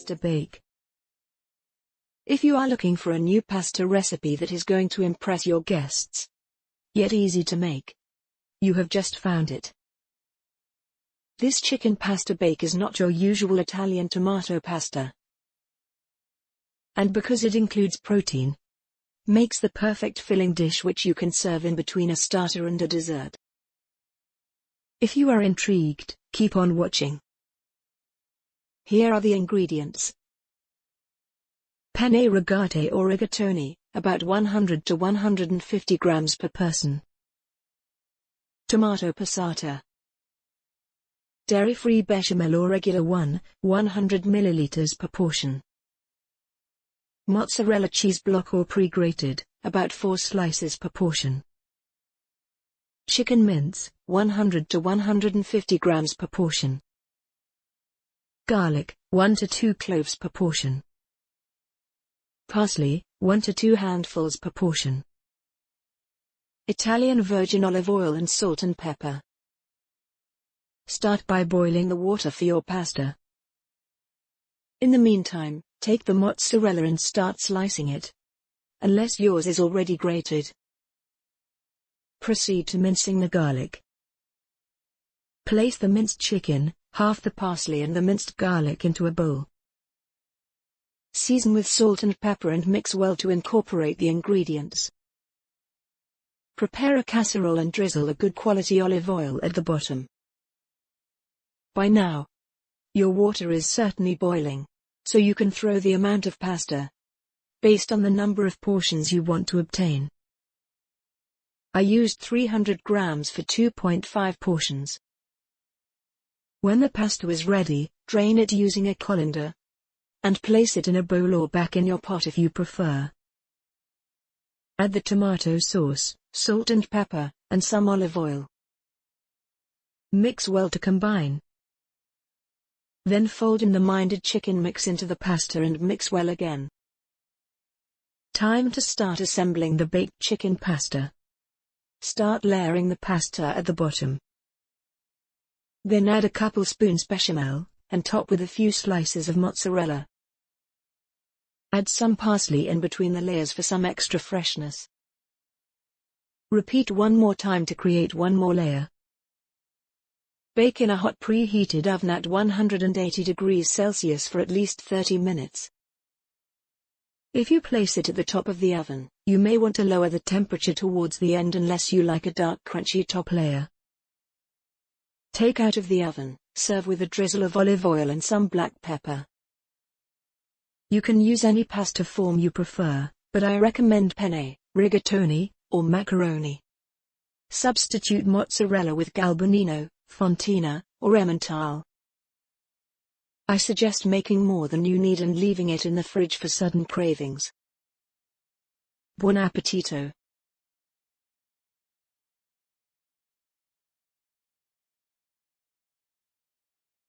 To bake. If you are looking for a new pasta recipe that is going to impress your guests, yet easy to make, you have just found it. This chicken pasta bake is not your usual Italian tomato pasta. And because it includes protein, makes the perfect filling dish which you can serve in between a starter and a dessert. If you are intrigued, keep on watching. Here are the ingredients. Penne rigate or rigatoni, about 100 to 150 grams per person. Tomato passata. Dairy-free bechamel or regular 100 milliliters per portion. Mozzarella cheese block or pre-grated, about 4 slices per portion. Chicken mince, 100 to 150 grams per portion. Garlic, 1 to 2 cloves per portion. Parsley, 1 to 2 handfuls per portion. Italian virgin olive oil and salt and pepper. Start by boiling the water for your pasta. In the meantime, take the mozzarella and start slicing it, unless yours is already grated. Proceed to mincing the garlic. Place the minced chicken, half the parsley and the minced garlic into a bowl. Season with salt and pepper and mix well to incorporate the ingredients. Prepare a casserole and drizzle a good quality olive oil at the bottom. By now, your water is certainly boiling, so you can throw the amount of pasta, based on the number of portions you want to obtain. I used 300 grams for 2.5 portions. When the pasta is ready, drain it using a colander, and place it in a bowl or back in your pot if you prefer. Add the tomato sauce, salt and pepper, and some olive oil. Mix well to combine. Then fold in the minded chicken mix into the pasta and mix well again. Time to start assembling the baked chicken pasta. Start layering the pasta at the bottom. Then add a couple spoons bechamel, and top with a few slices of mozzarella. Add some parsley in between the layers for some extra freshness. Repeat one more time to create one more layer. Bake in a hot preheated oven at 180 degrees Celsius for at least 30 minutes. If you place it at the top of the oven, you may want to lower the temperature towards the end unless you like a dark crunchy top layer. Take out of the oven, serve with a drizzle of olive oil and some black pepper. You can use any pasta form you prefer, but I recommend penne, rigatoni, or macaroni. Substitute mozzarella with galbanino, fontina, or Emmental. I suggest making more than you need and leaving it in the fridge for sudden cravings. Buon appetito!